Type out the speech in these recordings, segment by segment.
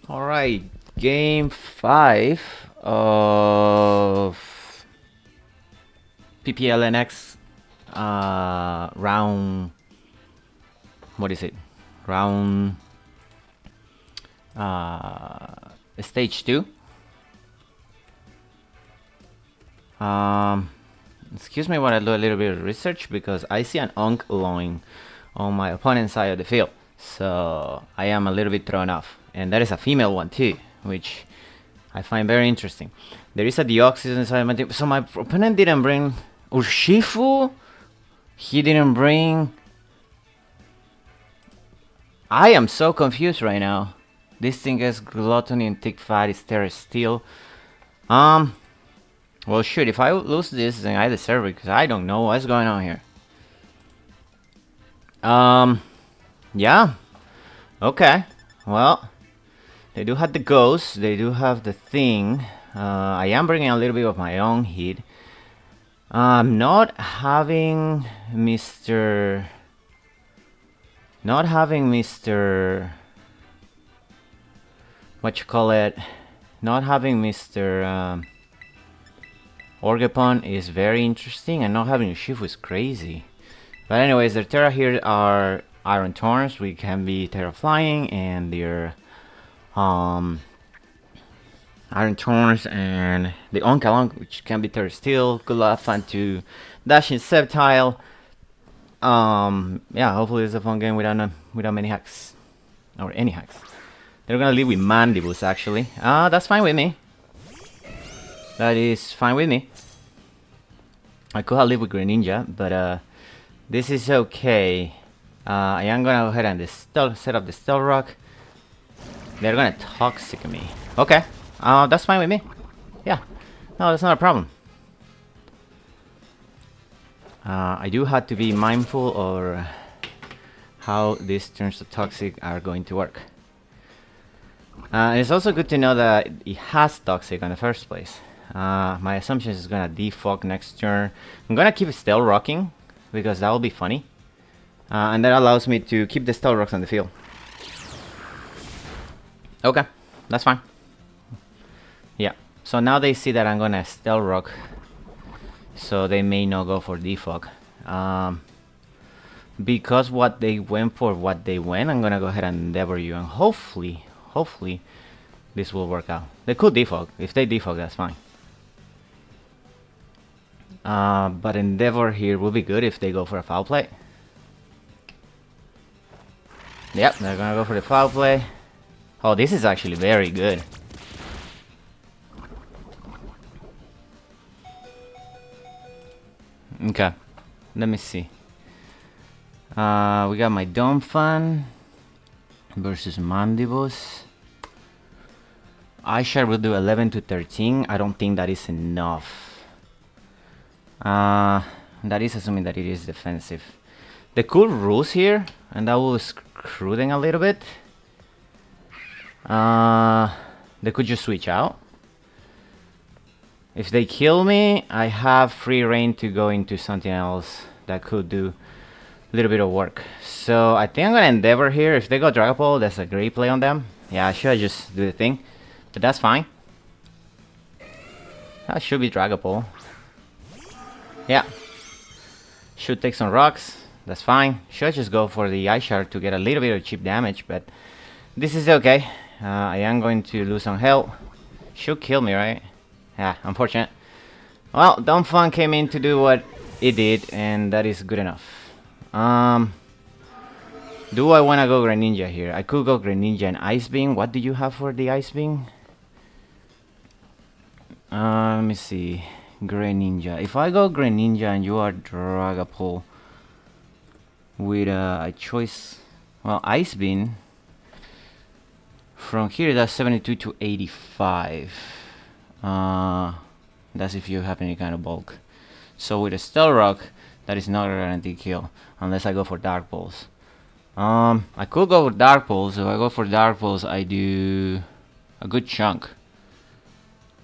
All right, game 5 of PPL NX round. What is it? Round stage 2. Excuse me while I do a little bit of research because I see an Unk alone on my opponent's side of the field. So I am a little bit thrown off. And that is a female one too, which I find very interesting. There is a Deoxys inside my team. So my opponent didn't bring Urshifu. He didn't bring... I am so confused right now. This thing is Gluttony and Tick Fat is Terra Steel. Well, shoot, if I lose this, then I deserve it, because I don't know what's going on here. Yeah. Okay. Well, they do have the ghost. They do have the thing. I am bringing a little bit of my own heat. Not having Mr... What you call it? Not having Mr... Orgapon is very interesting, and not having a Shifu is crazy. But anyways, their Terra here are Iron Thorns, which can be Terra Flying, and their Iron Thorns and the Onkalong, which can be Terra Steel. Good luck, fun to DashingSceptile. Yeah, hopefully it's a fun game without many hacks. Or any hacks. They're gonna leave with Mandibus, actually. That's fine with me. That is fine with me. I could have lived with Greninja, but this is okay. I am gonna go ahead and set up the Stealth Rock. They're gonna Toxic me. Okay. That's fine with me. Yeah. No, that's not a problem. I do have to be mindful of how these turns to Toxic are going to work. It's also good to know that it has Toxic in the first place. My assumption is gonna defog next turn. I'm gonna keep Stealth Rocking because that will be funny. And that allows me to keep the Stealth Rocks on the field. Okay, that's fine. Yeah, so now they see that I'm gonna Stealth Rock, so they may not go for defog. Because what they went for, I'm gonna go ahead and Endeavor you, and hopefully this will work out. They could defog. If they defog, that's fine. But Endeavor here will be good if they go for a foul play. Yep, they're gonna go for the foul play. Oh, this is actually very good. Okay, let me see. We got my Donphan versus Mandibus. iShard will do 11 to 13. I don't think that is enough. That is assuming that it is defensive. The cool rules here, and that will screw them a little bit. They could just switch out. If they kill me, I have free reign to go into something else that could do a little bit of work. So I think I'm gonna Endeavor here. If they go Dragapult, that's a great play on them. Yeah, I should just do the thing, but that's fine. That should be Dragapult. Yeah. Should take some rocks. That's fine. Should just go for the Ice Shard to get a little bit of cheap damage, but this is okay. I am going to lose some health. Should kill me, right? Yeah, unfortunate. Well, Donphan came in to do what it did, and that is good enough. Do I want to go Greninja here? I could go Greninja and Ice Beam. What do you have for the Ice Beam? Let me see. Greninja. If I go Greninja and you are Dragapult with a choice, well, Ice Beam. From here, that's 72 to 85. That's if you have any kind of bulk. So with a Stealth Rock, that is not a guaranteed kill unless I go for Dark Pulse. I could go with Dark Pulse. If I go for Dark Pulse, I do a good chunk.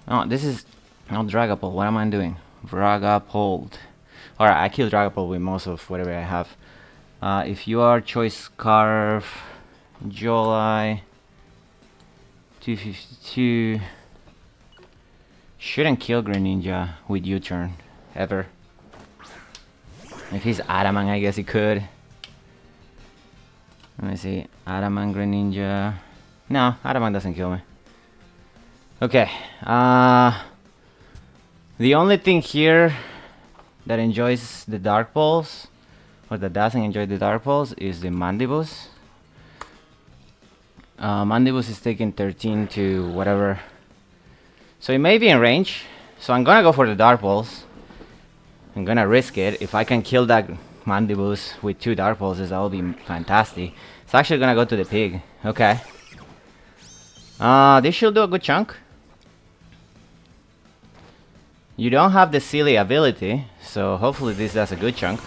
Oh, this is not Dragapult. What am I doing? Dragapult. Alright, I kill Dragapult with most of whatever I have. If you are Choice Scarf, Jolai, 252. Shouldn't kill Greninja with U-turn ever. If he's Adamant, I guess he could. Let me see. Adamant Greninja. No, Adamant doesn't kill me. Okay. The only thing here that enjoys the Dark Pulse, or that doesn't enjoy the Dark Pulse, is the Mandibus. Mandibus is taking 13 to whatever. So it may be in range. So I'm gonna go for the Dark Pulse. I'm gonna risk it. If I can kill that Mandibus with 2 Dark Pulses, that would be fantastic. It's actually gonna go to the pig. Okay. This should do a good chunk. You don't have the silly ability, so hopefully this does a good chunk.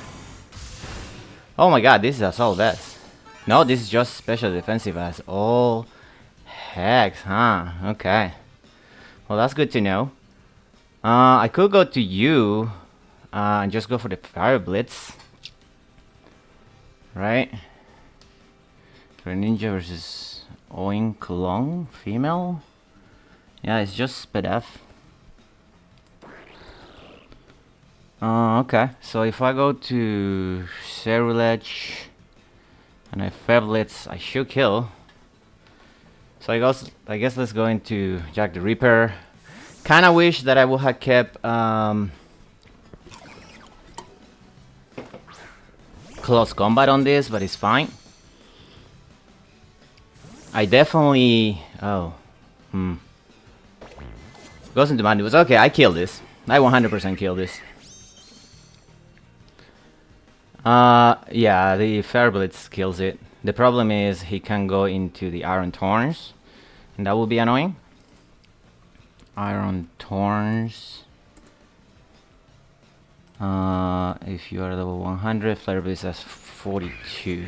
Oh my god, this is assault vest. No, this is just special defensive vest. Oh, hex, huh? Okay. Well, that's good to know. I could go to you and just go for the Fire Blitz. Right? Greninja versus Oink Long, female? Yeah, it's just SpDef. Okay, so if I go to Cerulege and I Feblitz, I should kill. So I guess let's go into Jack the Ripper. Kinda wish that I would have kept close combat on this, but it's fine. I definitely... Oh. Goes into Mandibus. Okay, I kill this. I 100% kill this. Yeah, the Fire Blitz kills it. The problem is he can go into the Iron Thorns, and that will be annoying. Iron Thorns. If you are level 100, Flare Blitz has 42.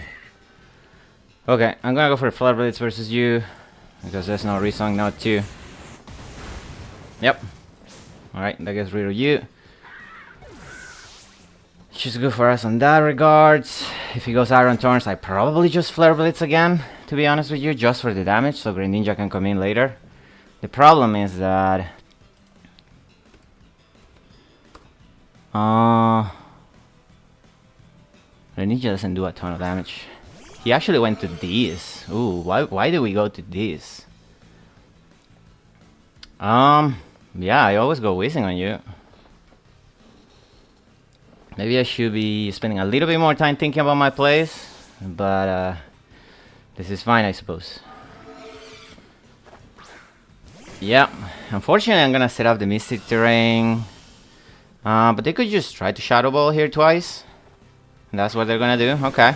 Okay, I'm gonna go for Flare Blitz versus you, because there's no reason not to. Yep. Alright, that gets rid of you. Which is good for us on that regards. If he goes Iron Thorns, I probably just Flare Blitz again, to be honest with you, just for the damage, so Greninja can come in later. The problem is that... Greninja doesn't do a ton of damage. He actually went to this. Ooh, why did we go to this? Yeah, I always go whizzing on you. Maybe I should be spending a little bit more time thinking about my plays, but this is fine, I suppose. Yeah, unfortunately I'm gonna set up the Mystic Terrain, but they could just try to Shadow Ball here twice. And that's what they're gonna do, okay.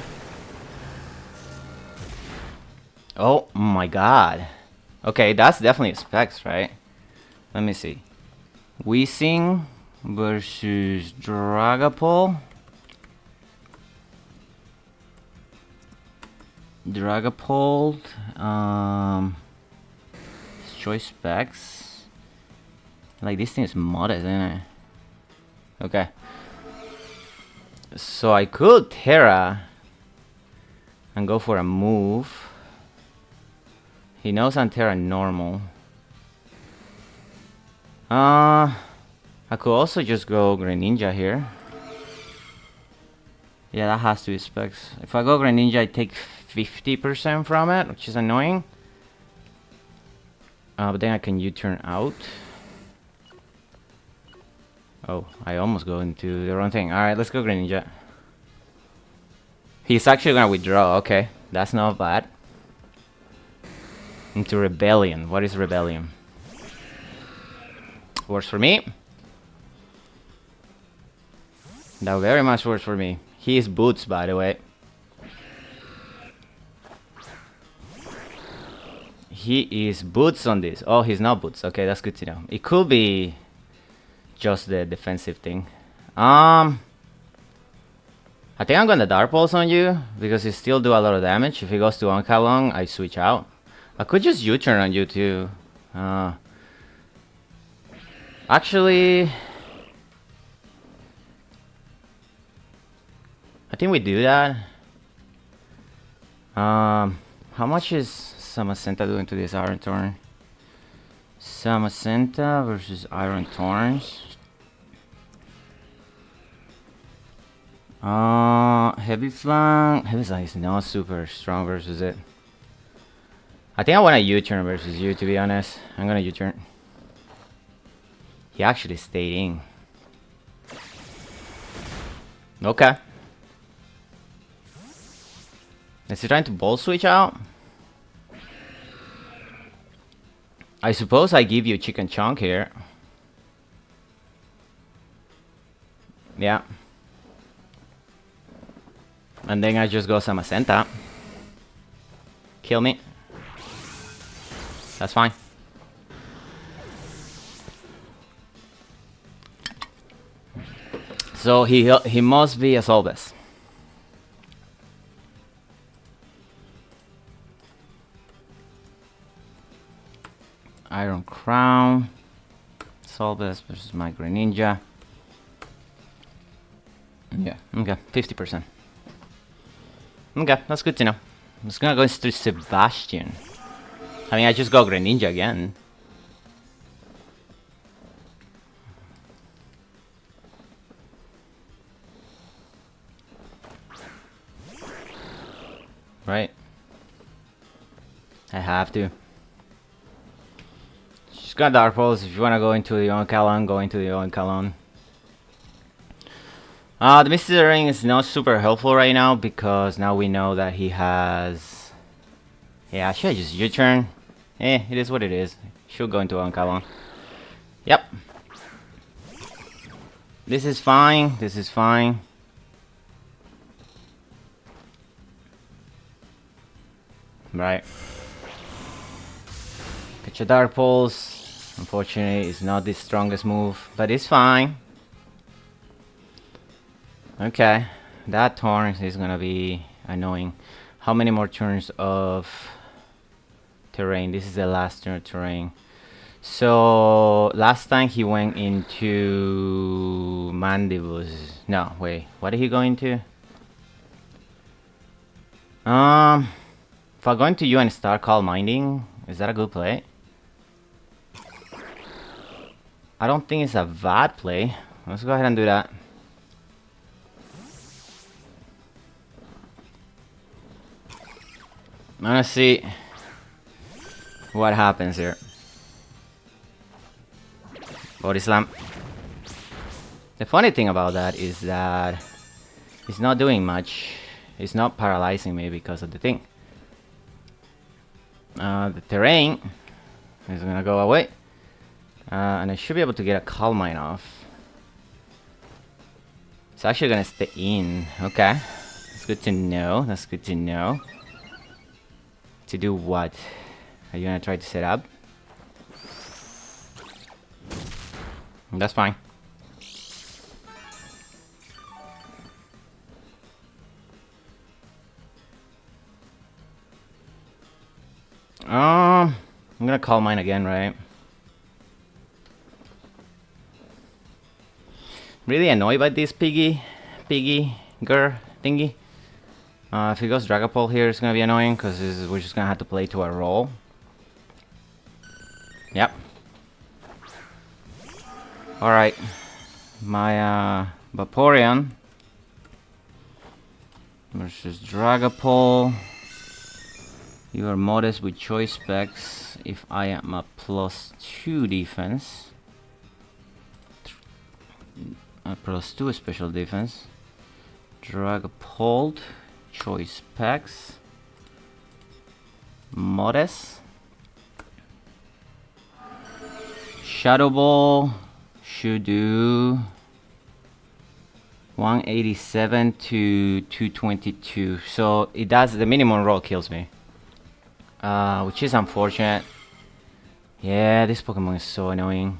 Oh my god. Okay, that's definitely Specs, right? Let me see. Weezing versus Dragapult. Choice Specs. Like, this thing is modded, isn't it? Okay. So I could Terra and go for a move. He knows I'm Terra normal. I could also just go Greninja here. Yeah, that has to be Specs. If I go Greninja, I take 50% from it, which is annoying. But then I can U-turn out. Oh, I almost go into the wrong thing. Alright, let's go Greninja. He's actually gonna withdraw. Okay, that's not bad. Into Rebellion. What is Rebellion? Works for me. That very much works for me. He is Boots, by the way. He is Boots on this. Oh, he's not Boots. Okay, that's good to know. It could be just the defensive thing. I think I'm gonna Dark Pulse on you because he still do a lot of damage. If he goes to Onkalong, I switch out. I could just U-turn on you too. Actually, I think we do that. How much is Samacenta doing to this Iron Thorn? Samacenta versus Iron Thorns. Heavy flank. Heavy flank is not super strong versus it. I think I want a U-turn versus you, to be honest. I'm gonna U-turn. He actually stayed in. Okay. Is he trying to ball switch out? I suppose I give you chicken chunk here. Yeah. And then I just go Samacenta. Kill me. That's fine. So he must be a Solbes. Iron Crown. Solbes versus my Greninja. Yeah, okay, 50%. Okay, that's good to know. I'm just gonna go into Sebastian. I mean, I just go Greninja again. Right. I have to. Just got Dark Pulse. If you wanna go into the Oncalon, go into the Oncalon. The Misty Ring is not super helpful right now because now we know that he has... Yeah, should I just U-turn? It is what it is. Should go into Oncalon. Yep. This is fine. This is fine. Right. Catch a Dark Pulse. Unfortunately, it's not the strongest move, but it's fine. Okay, that turn is gonna be annoying. How many more turns of terrain? This is the last turn of terrain. So last time he went into Mandibus. No, wait. What did he go into? If I go into you and start Call Minding, is that a good play? I don't think it's a bad play. Let's go ahead and do that. I'm gonna see what happens here. Body slam. The funny thing about that is that it's not doing much. It's not paralyzing me because of the thing. The terrain is gonna go away. And I should be able to get a Calm Mind off. It's actually gonna stay in. Okay. That's good to know. That's good to know. To do what? Are you gonna try to set up? That's fine. I'm gonna call mine again, right? Really annoyed by this piggy girl thingy. If he goes Dragapult here, it's gonna be annoying because we're just gonna have to play to our role. Yep. Alright. My Vaporeon versus Dragapult. You are modest with choice specs. If I am a +2 defense, a +2 special defense. Dragapult. Choice packs. Modest. Shadow Ball should do 187 to 222. So it does, the minimum roll kills me. Which is unfortunate. Yeah, this Pokemon is so annoying.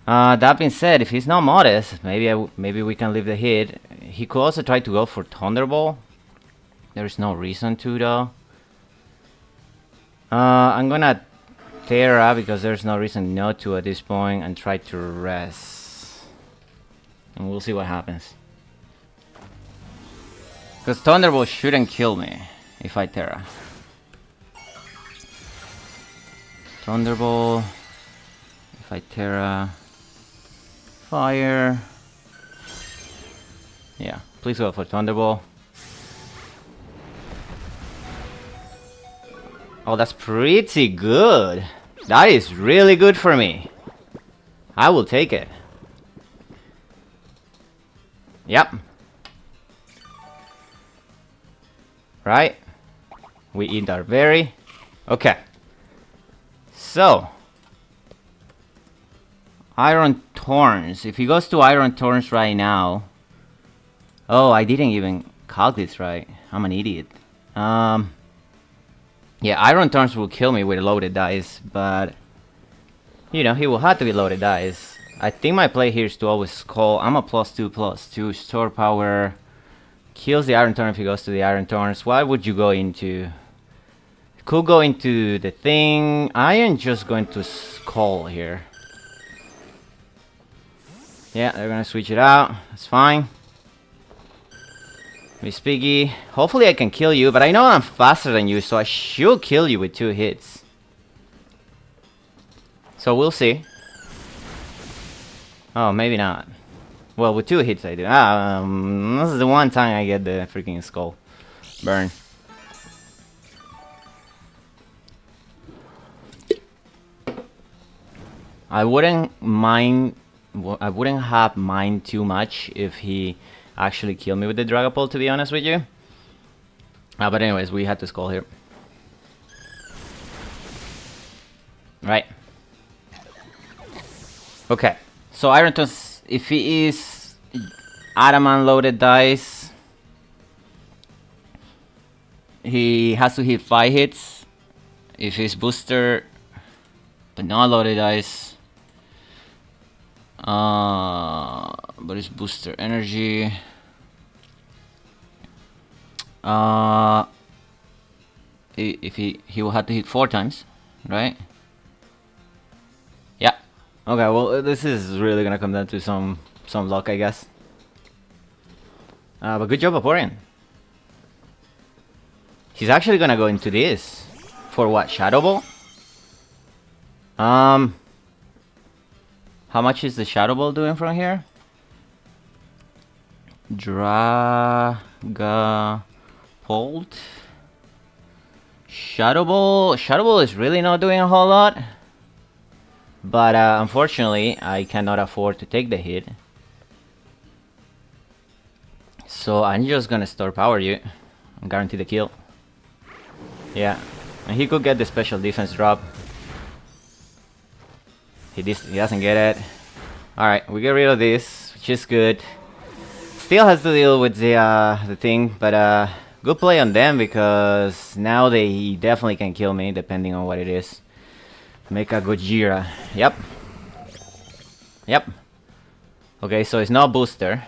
That being said, if he's not modest, maybe we can leave the hit. He could also try to go for Thunderbolt. There's no reason to though. I'm gonna Terra because there's no reason not to at this point and try to rest. And we'll see what happens. Because Thunderbolt shouldn't kill me if I Terra. Thunderbolt. If I Terra... Fire... Yeah, please go for Thunderbolt. Oh, that's pretty good. That is really good for me. I will take it. Yep. Right. We eat our berry. Okay. So. Iron Thorns. If he goes to Iron Thorns right now. Oh, I didn't even calc this right. I'm an idiot. Yeah, Iron Thorns will kill me with loaded dice, but you know, he will have to be loaded dice. I think my play here is to always call. I'm a +2/+2 store power. Kills the Iron Thorn if he goes to the Iron Thorns. Why would you go into? Could go into the thing. I am just going to call here. Yeah, they're gonna switch it out. That's fine. Miss Piggy. Hopefully I can kill you, but I know I'm faster than you, so I should kill you with 2 hits. So we'll see. Oh, maybe not. Well, with 2 hits I do. This is the one time I get the freaking skull burn. I wouldn't mind. I wouldn't have mind too much if he actually killed me with the Dragapult, to be honest with you. But anyways, we had to skull here. Right. Okay. So Iron Thorns, if he is Adamant loaded dice, he has to hit 5 hits. If he's booster, but not loaded dice, but it's booster energy. If he will have to hit 4 times, right? Yeah. Okay. Well, this is really gonna come down to some luck, I guess. But good job, VAPOREON. He's actually gonna go into this for what? Shadow Ball? How much is the Shadow Ball doing from here? Dragapult. Shadow Ball is really not doing a whole lot. But unfortunately, I cannot afford to take the hit. So I'm just gonna store power you and guarantee the kill. Yeah, and he could get the special defense drop. He doesn't get it. Alright, we get rid of this, which is good. Still has to deal with the thing, but good play on them because now they definitely can kill me depending on what it is. Make a Gojira. Yep. Yep. Okay, so it's not booster.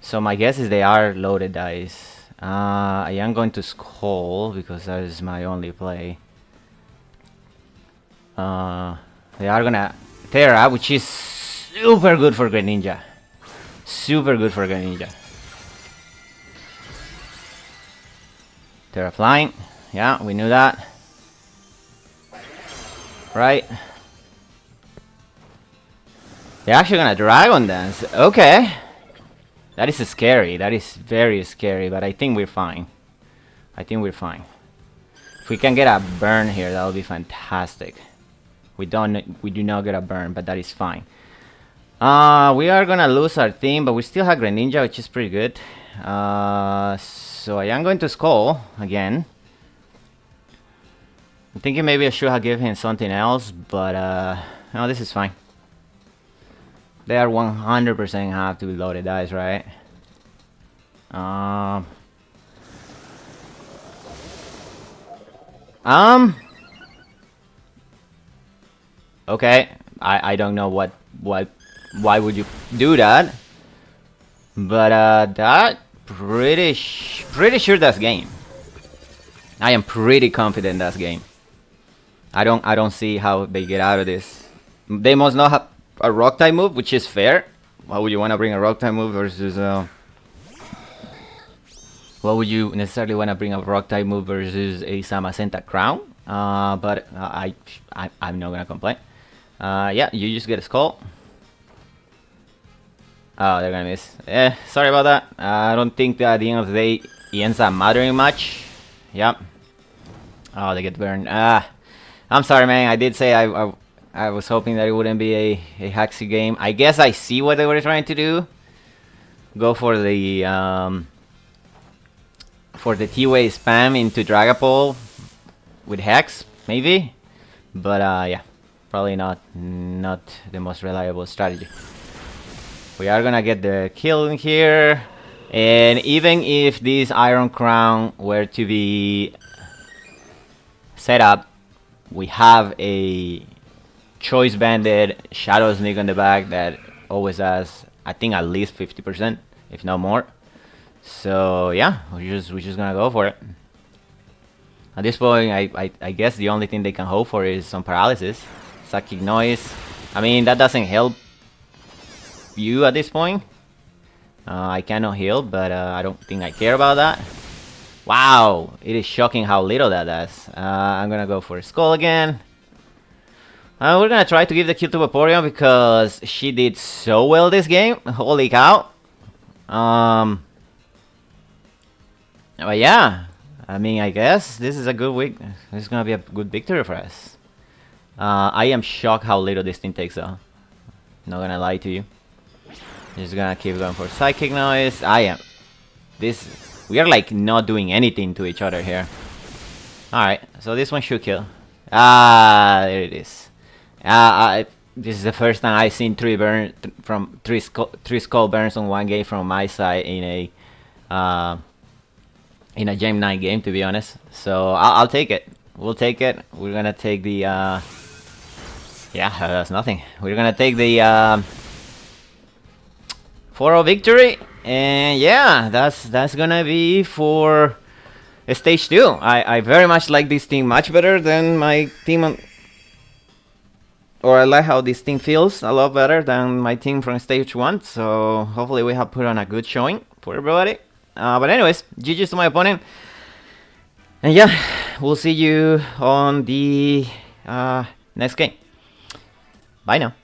So my guess is they are loaded dice. I am going to Skull because that is my only play. They are gonna Terra, which is super good for Greninja. Super good for Greninja. Terra flying. Yeah, we knew that. Right. They're actually gonna Dragon Dance. Okay. That is scary. That is very scary, but I think we're fine. I think we're fine. If we can get a burn here, that would be fantastic. We do not get a burn, but that is fine. We are gonna lose our team, but we still have Greninja, which is pretty good. So I am going to Skull again. I'm thinking maybe I should have given him something else, but no, this is fine. They are 100% have to be loaded dice, right? Okay, I don't know why would you do that, but that pretty sure that's game. I am pretty confident that's game. I don't see how they get out of this. They must not have a rock type move, which is fair. Why would you want to bring a rock type move versus why would you necessarily want to bring a rock type move versus a Samacenta Crown? but I'm not gonna complain. Yeah, you just get a skull. Oh, they're gonna miss. Sorry about that. I don't think that at the end of the day it ends up mattering much. Yep. Oh, they get burned. I'm sorry, man. I did say I was hoping that it wouldn't be a Haxi game. I guess I see what they were trying to do. Go for the T-Way spam into Dragapult with Hex, maybe. But yeah, probably not the most reliable strategy. We are gonna get the kill in here, and even if this Iron Crown were to be set up, we have a Choice Banded Shadow Sneak on the back that always has, I think, at least 50%, if not more. So yeah, we're just gonna go for it. At this point, I guess the only thing they can hope for is some paralysis. Psychic Noise. I mean, that doesn't help you at this point. I cannot heal, but I don't think I care about that. Wow, it is shocking how little that does. I'm gonna go for a Skull again. We're gonna try to give the kill to Vaporeon because she did so well this game. Holy cow. But yeah, I mean, I guess this is a good week. This is gonna be a good victory for us. I am shocked how little this thing takes though. Not gonna lie to you. Just gonna keep going for Psychic Noise. We are like not doing anything to each other here. Alright, so this one should kill. There it is. This is the first time I've seen three skull burns on one game from my side in a Gem 9 game, to be honest. So I'll take it. We'll take it. We're gonna take the yeah, that's nothing. We're gonna take the 4-0 victory, and yeah, that's gonna be for stage 2. I very much like this team much better than my team or I like how this team feels a lot better than my team from stage 1. So hopefully we have put on a good showing for everybody. But anyways, GG's to my opponent, and yeah, we'll see you on the next game. Bye now.